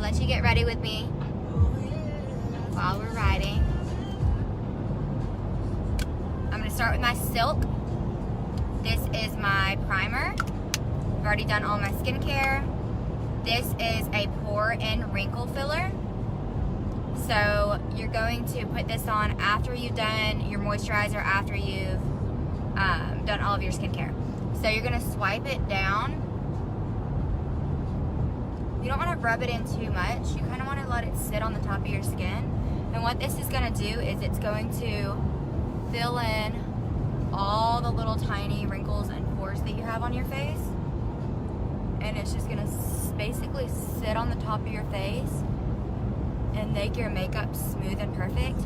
let you get ready with me while we're riding. I'm gonna start with my Silk. This is my primer. I've already done all my skincare. This is a pore and wrinkle filler. So you're going to put this on after you've done your moisturizer, after you've done all of your skincare. So you're gonna swipe it down. You don't wanna rub it in too much. You kinda wanna let it sit on the top of your skin. And what this is gonna do is it's going to fill in all the little tiny wrinkles and pores that you have on your face. And it's just gonna basically sit on the top of your face and make your makeup smooth and perfect.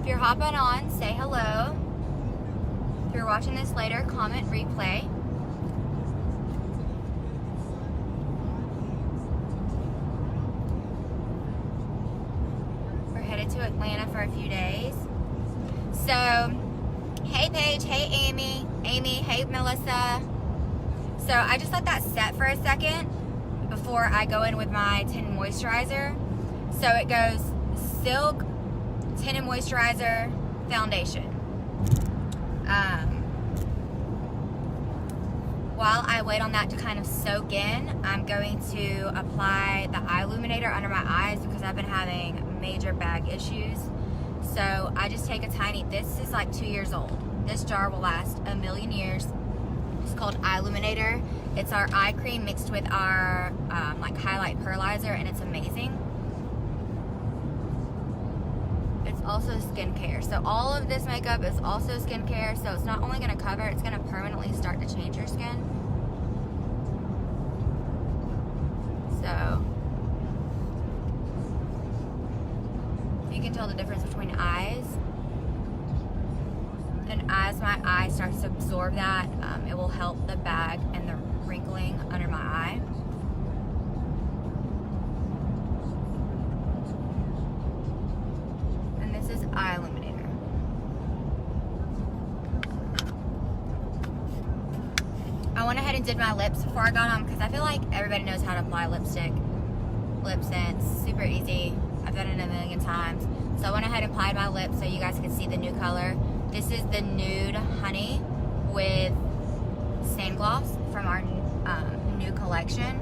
If you're hopping on, say hello. If you're watching this later, comment replay. We're headed to Atlanta for a few days. So, hey Paige, hey Amy, hey Melissa. So I just let that set for a second before I go in with my tinted moisturizer. So it goes Silk, tinted moisturizer, foundation. While I wait on that to kind of soak in, I'm going to apply the eye illuminator under my eyes because I've been having major bag issues. So I just take a tiny, this is like 2 years old. This jar will last a million years. It's called Eye Illuminator. It's our eye cream mixed with our like highlight pearlizer, and it's amazing. It's also skincare. So all of this makeup is also skincare. So it's not only going to cover, it's going to permanently start to change your skin. So you can tell the difference between eyes. And as my eye starts to absorb that, it will help the bag and the wrinkling under my eye. And this is Eye Illuminator. I went ahead and did my lips before I got on because I feel like everybody knows how to apply lipstick. Lipsense, super easy. I've done it a million times. So I went ahead and applied my lips so you guys could see the new color. This is the Nude Honey with Sand Gloss from our new collection.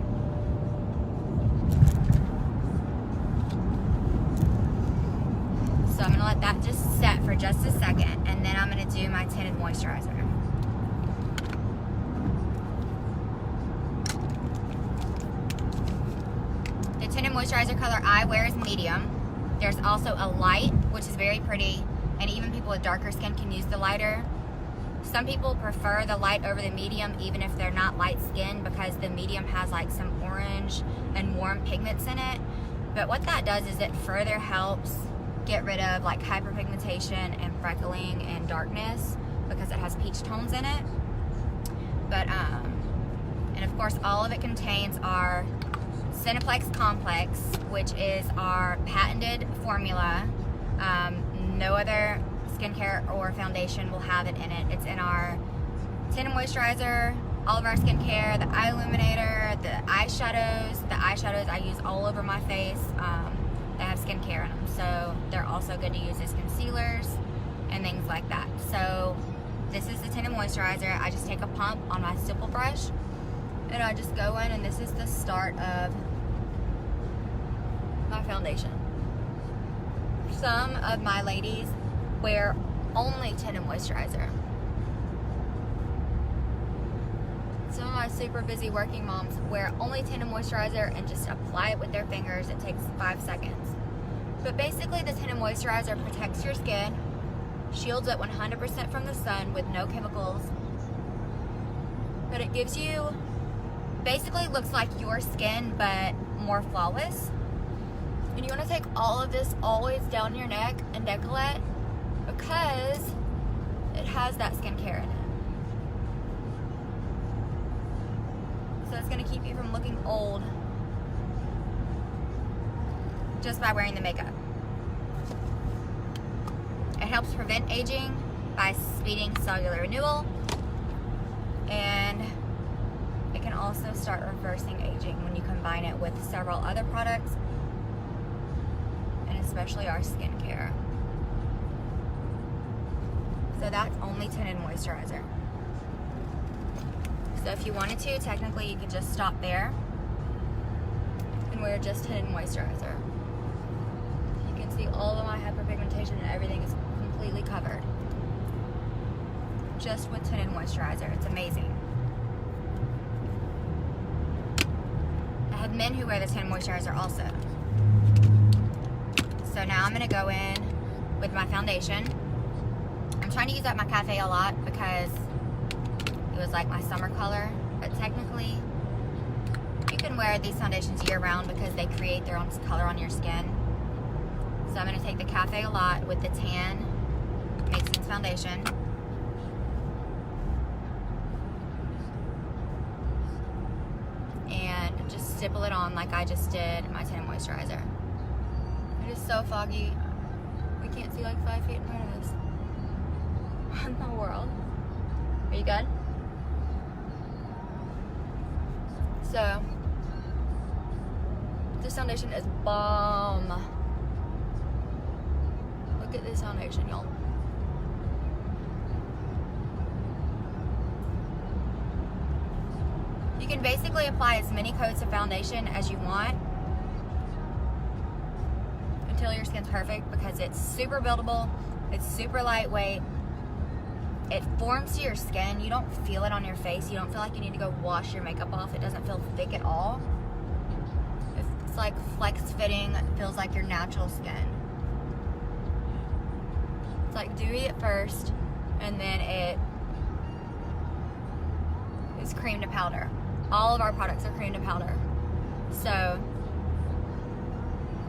So I'm gonna let that just set for just a second, and then I'm gonna do my tinted moisturizer. The tinted moisturizer color I wear is medium. There's also a light, which is very pretty, and even people with darker skin can use the lighter. Some people prefer the light over the medium, even if they're not light skinned, because the medium has like some orange and warm pigments in it. But what that does is it further helps get rid of like hyperpigmentation and freckling and darkness because it has peach tones in it. But and of course all of it contains our Cineplex Complex, which is our patented formula. No other skincare or foundation will have it in it. It's in our tinted moisturizer, all of our skincare, the eye illuminator, the eyeshadows. The eyeshadows I use all over my face. They have skincare in them, so they're also good to use as concealers and things like that. So this is the tinted moisturizer. I just take a pump on my stipple brush and I just go in, and this is the start of my foundation. Some of my ladies wear only tinted moisturizer. Some of my super busy working moms wear only tinted moisturizer and just apply it with their fingers. It takes 5 seconds. But basically the tinted moisturizer protects your skin, shields it 100% from the sun with no chemicals, but it gives you, basically looks like your skin but more flawless. And you want to take all of this always down your neck and décolleté because it has that skincare in it. So it's going to keep you from looking old just by wearing the makeup. It helps prevent aging by speeding cellular renewal, and it can also start reversing aging when you combine it with several other products, and especially our skincare. So that's only tinted moisturizer. So if you wanted to, technically you could just stop there and wear just tinted moisturizer. You can see all of my hyperpigmentation and everything is completely covered just with tinted moisturizer. It's amazing. I have men who wear the tinted moisturizer also. So now I'm gonna go in with my foundation. I'm trying to use up my cafe a lot because it was like my summer color, but technically you can wear these foundations year round because they create their own color on your skin. So I'm gonna take the cafe a lot with the tan Senegence foundation. And just stipple it on like I just did my tinted moisturizer. It is so foggy. We can't see like 5 feet in front of us. What in the world? Are you good? So, this foundation is bomb. Look at this foundation, y'all. You can basically apply as many coats of foundation as you want until your skin's perfect because it's super buildable, it's super lightweight, it forms to your skin. You don't feel it on your face. You don't feel like you need to go wash your makeup off. It doesn't feel thick at all. It's like flex fitting. It feels like your natural skin. It's like dewy at first, and then it is cream to powder. All of our products are cream to powder. So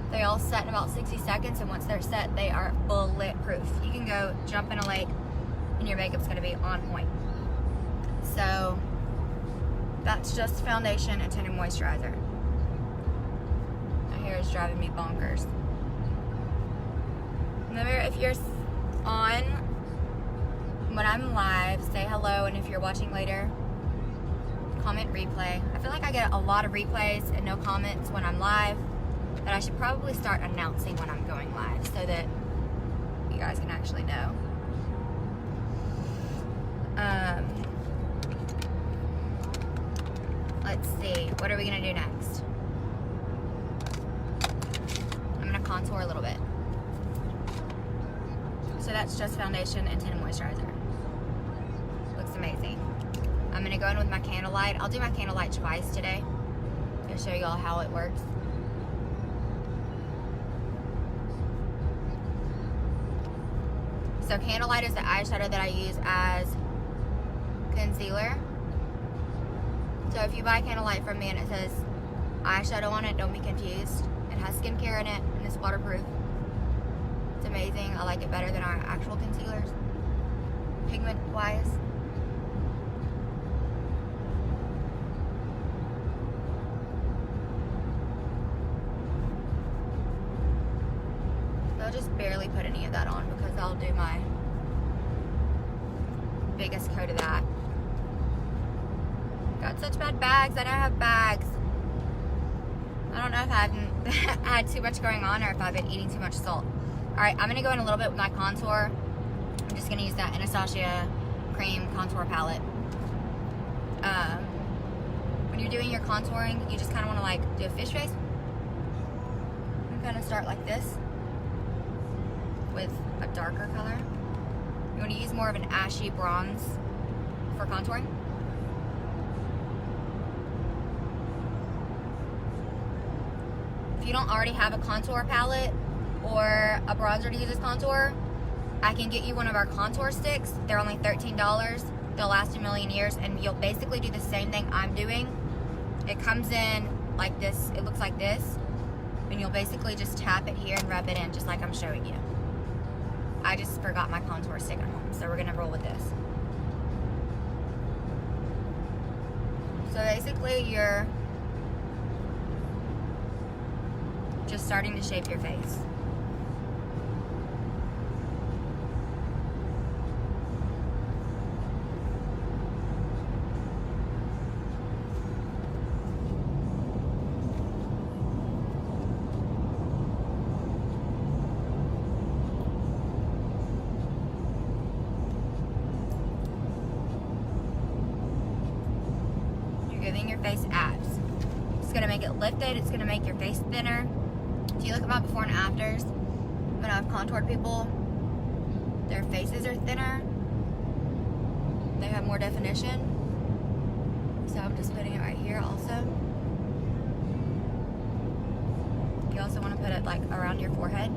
they all set in about 60 seconds, and once they're set, they are bulletproof. You can go jump in a lake and your makeup's gonna be on point. So that's just foundation and tinted moisturizer. My hair is driving me bonkers. Remember, if you're on when I'm live, say hello, and if you're watching later, comment replay. I feel like I get a lot of replays and no comments when I'm live, but I should probably start announcing when I'm going live so that you guys can actually know. Let's see, what are we gonna do next? I'm gonna contour a little bit. So that's just foundation and tinted moisturizer. Looks amazing. I'm gonna go in with my candlelight. I'll do my candlelight twice today to show you all how it works. So candlelight is the eyeshadow that I use as concealer. So if you buy candlelight from me and it says eyeshadow on it, don't be confused. It has skincare in it and it's waterproof. It's amazing. I like it better than our actual concealers, pigment wise. I'll just barely put any of that on because I'll do my biggest coat of that. Got such bad bags. I don't have bags. I don't know if I've had too much going on or if I've been eating too much salt. Alright, I'm going to go in a little bit with my contour. I'm just going to use that Anastasia Cream Contour Palette. When you're doing your contouring, you just kind of want to like do a fish face. You kind of start like this with a darker color. You want to use more of an ashy bronze for contouring. If you don't already have a contour palette or a bronzer to use as contour, I can get you one of our contour sticks. They're only $13. They'll last a million years, and you'll basically do the same thing I'm doing. It comes in like this. It looks like this, and you'll basically just tap it here and rub it in just like I'm showing you. I just forgot my contour stick at home, so we're gonna roll with this. So basically you're just starting to shape your face. face abs. It's gonna make it lifted. It's gonna make your face thinner. If you look at my before and afters, when I've contoured people, their faces are thinner. They have more definition. So I'm just putting it right here also. You also want to put it like around your forehead.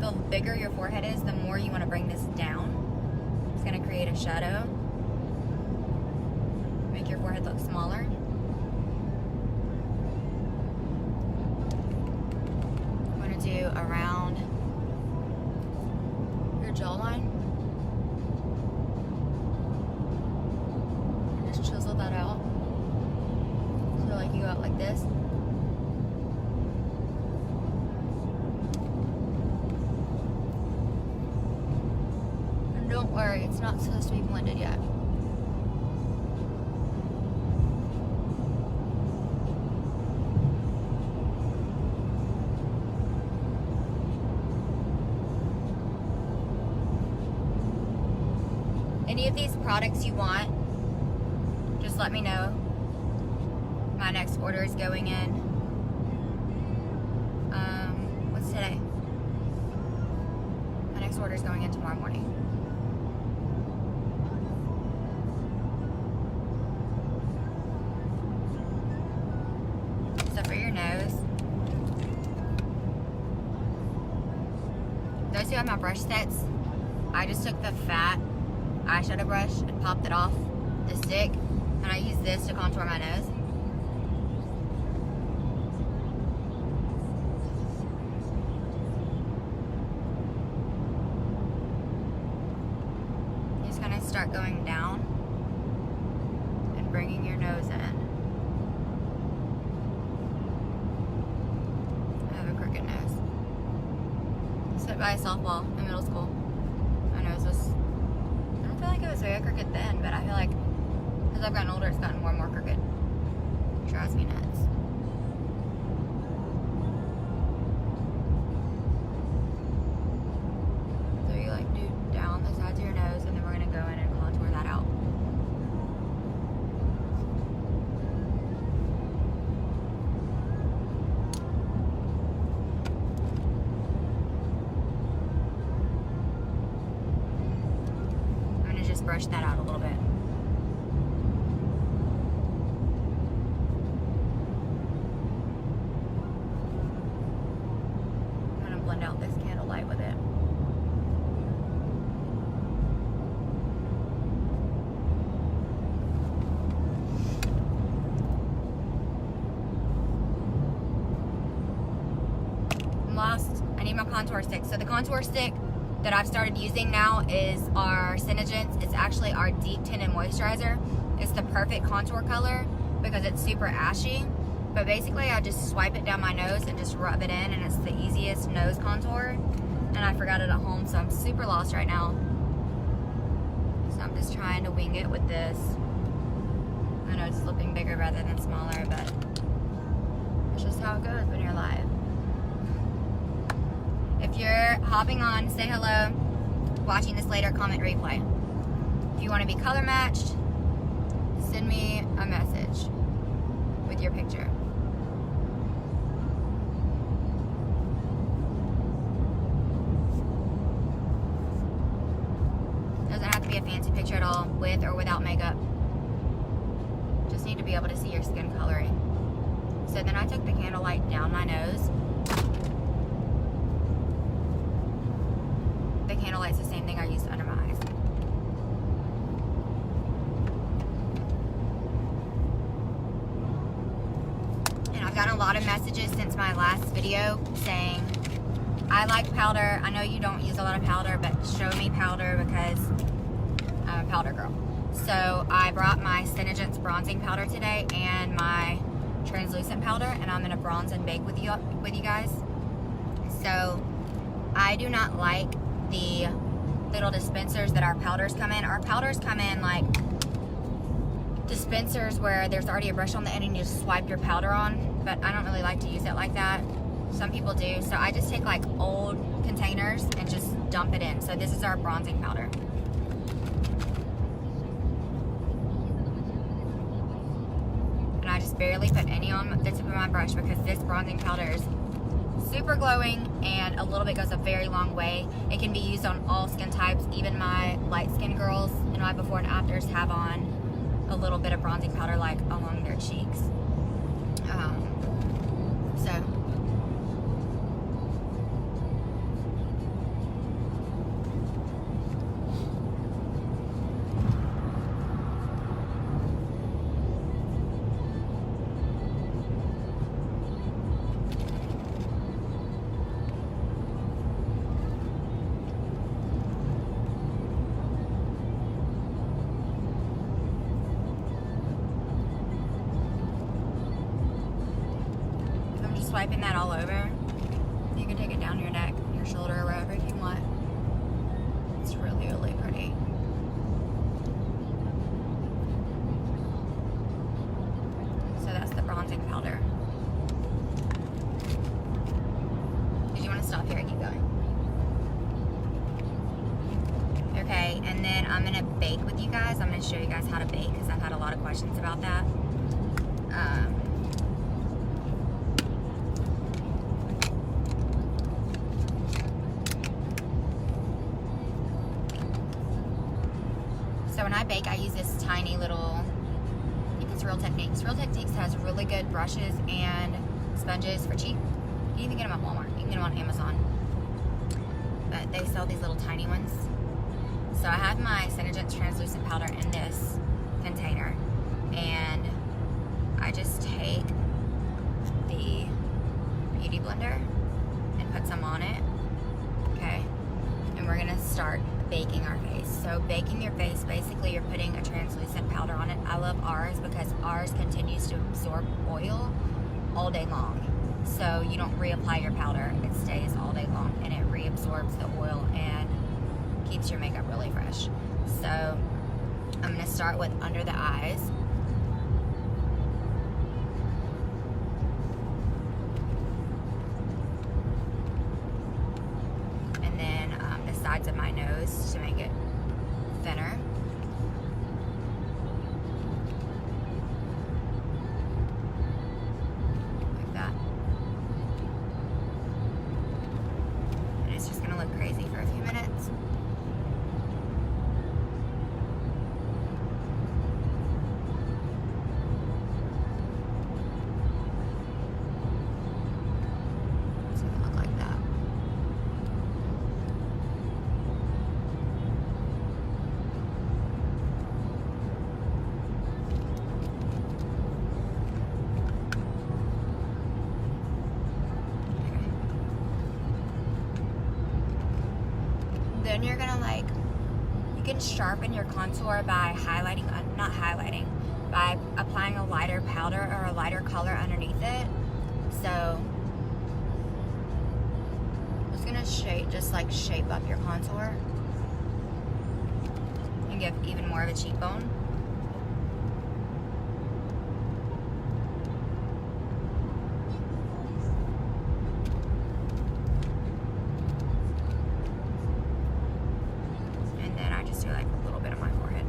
The bigger your forehead is, the more you want to bring this down. It's going to create a shadow. Make your forehead look smaller. I'm going to do around your jawline. Just chisel that out. So like you go out like this. And don't worry, it's not supposed to be blended yet. Any of these products you want, just let me know. My next order is going in. What's today? My next order is going in tomorrow morning. So for your nose, those who have my brush sets, I just took the fat eyeshadow brush and popped it off the stick, and I use this to contour my nose. You just kind of start going down and bringing your nose in. I have a crooked nose. Sit by a softball in middle school. My nose was, I don't feel like it was very crooked then, but I feel like as I've gotten older, it's gotten more and more crooked. It drives me nuts. So you like do down the sides of your nose, and then we're gonna go in and contour that out. I'm gonna just brush that out a little bit. Blend out this candlelight with it. Last, I need my contour stick. So the contour stick that I've started using now is our Senegence. It's actually our deep tinted moisturizer. It's the perfect contour color because it's super ashy. But basically, I just swipe it down my nose and just rub it in, and it's the easiest nose contour. And I forgot it at home, so I'm super lost right now. So I'm just trying to wing it with this. I know it's looking bigger rather than smaller, but it's just how it goes when you're live. If you're hopping on, say hello. Watching this later, comment replay. If you want to be color matched, send me a message with your picture. Doesn't have to be a fancy picture at all, with or without makeup. Just need to be able to see your skin coloring. So then I took the candlelight down my nose. The candlelight's the same thing I used under my eyes. And I've gotten a lot of messages since my last video saying, I like powder. I know you don't use a lot of powder, but show me powder because I'm a powder girl. So I brought my Senegence bronzing powder today and my translucent powder, and I'm gonna bronze and bake with you guys. So I do not like the little dispensers that our powders come in. Our powders come in like dispensers where there's already a brush on the end and you just swipe your powder on, but I don't really like to use it like that. Some people do, so I just take like old containers and just dump it in. So this is our bronzing powder. I'm just barely put any on the tip of my brush because this bronzing powder is super glowing and a little bit goes a very long way. It can be used on all skin types. Even my light skin girls in my before and afters have on a little bit of bronzing powder like along their cheeks. Swiping that all over. You can take it down your neck, your shoulder, or wherever if you want. It's really, really pretty. So that's the bronzing powder. Did you want to stop here or keep going? Okay, and then I'm going to bake with you guys. I'm going to show you guys how to bake because I've had a lot of questions about that. So when I bake, I use this tiny little, I think it's Real Techniques. Real Techniques has really good brushes and sponges for cheap. You can even get them at Walmart. You can get them on Amazon. But they sell these little tiny ones. So I have my Senegence translucent powder in this container. And I just take the Beauty Blender and put some on it. Okay. And we're going to start baking our face. So baking your face, basically you're putting a translucent powder on it. I love ours because ours continues to absorb oil all day long. So you don't reapply your powder. It stays all day long and it reabsorbs the oil and keeps your makeup really fresh. So I'm going to start with under the eyes. Sides of my nose to make it thinner. Like that. And it's just going to look crazy for a few minutes. It's going to look like that. Then you're gonna you can sharpen your contour by highlighting, not highlighting, by applying a lighter powder or a lighter color underneath it. So I'm just gonna shape up your contour and give even more of a cheekbone. Do like a little bit of my forehead.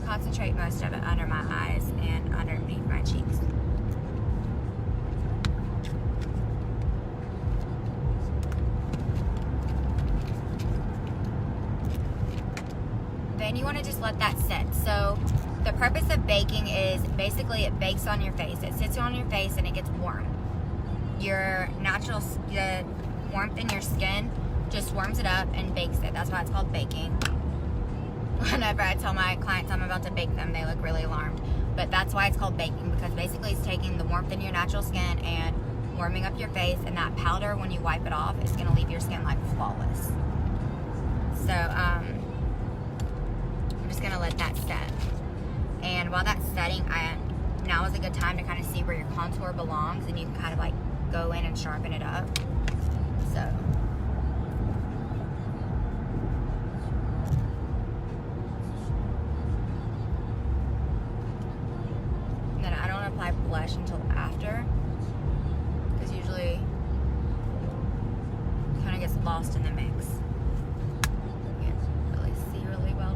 Concentrate most of it under my eyes and underneath my cheeks. Then you want to just let that sit. So the purpose of baking is basically it bakes on your face. It sits on your face and it gets warm. Your the warmth in your skin just warms it up and bakes it. That's why it's called baking. Whenever I tell my clients I'm about to bake them, they look really alarmed. But that's why it's called baking, because basically it's taking the warmth in your natural skin and warming up your face, and that powder, when you wipe it off, is going to leave your skin like flawless. So I'm just going to let that set. And while that's setting, now is a good time to kind of see where your contour belongs, and you can kind of like go in and sharpen it up. So and then I don't apply blush until after, because usually it kind of gets lost in the mix. You can't really see really well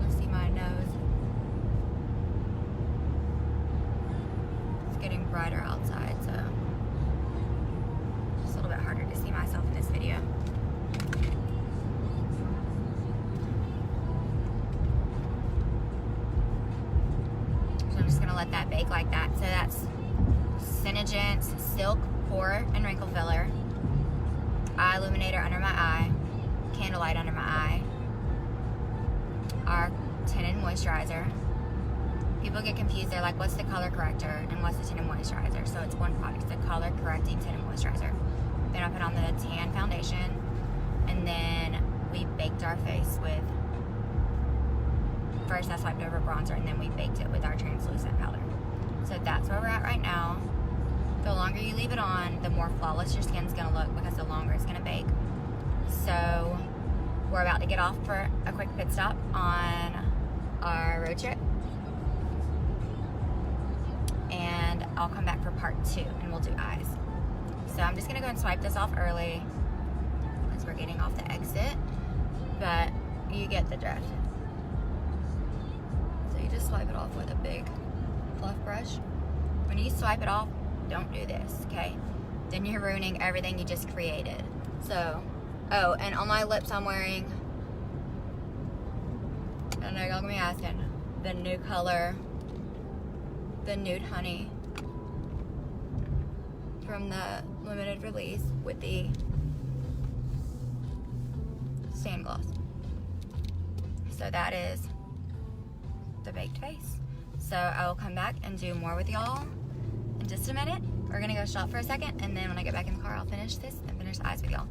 I'm just gonna let that bake like that. So that's Senegence Silk Pore and Wrinkle Filler, Eye Illuminator under my eye, Candlelight under my eye, our tinted moisturizer. People get confused. They're like, what's the color corrector and what's the tinted moisturizer? So it's one product. It's a color correcting tinted moisturizer. Then I put on the tan foundation, and then we baked our face with, first I swiped over bronzer, and then we baked it with our translucent powder. So that's where we're at right now. The longer you leave it on, the more flawless your skin's gonna look, because the longer it's gonna bake. So we're about to get off for a quick pit stop on our road trip, and I'll come back for part 2 and we'll do eyes. So I'm just gonna go and swipe this off early because we're getting off the exit, but you get the drift. So you just swipe it off with a big fluff brush. When you swipe it off, don't do this, okay? Then you're ruining everything you just created. So, oh, and on my lips I'm wearing, I know y'all gonna be asking, the new color, the Nude Honey from the limited release with the sand gloss. So that is the baked face. So I will come back and do more with y'all in just a minute. We're gonna go shop for a second, and then when I get back in the car, I'll finish this and finish the eyes with y'all.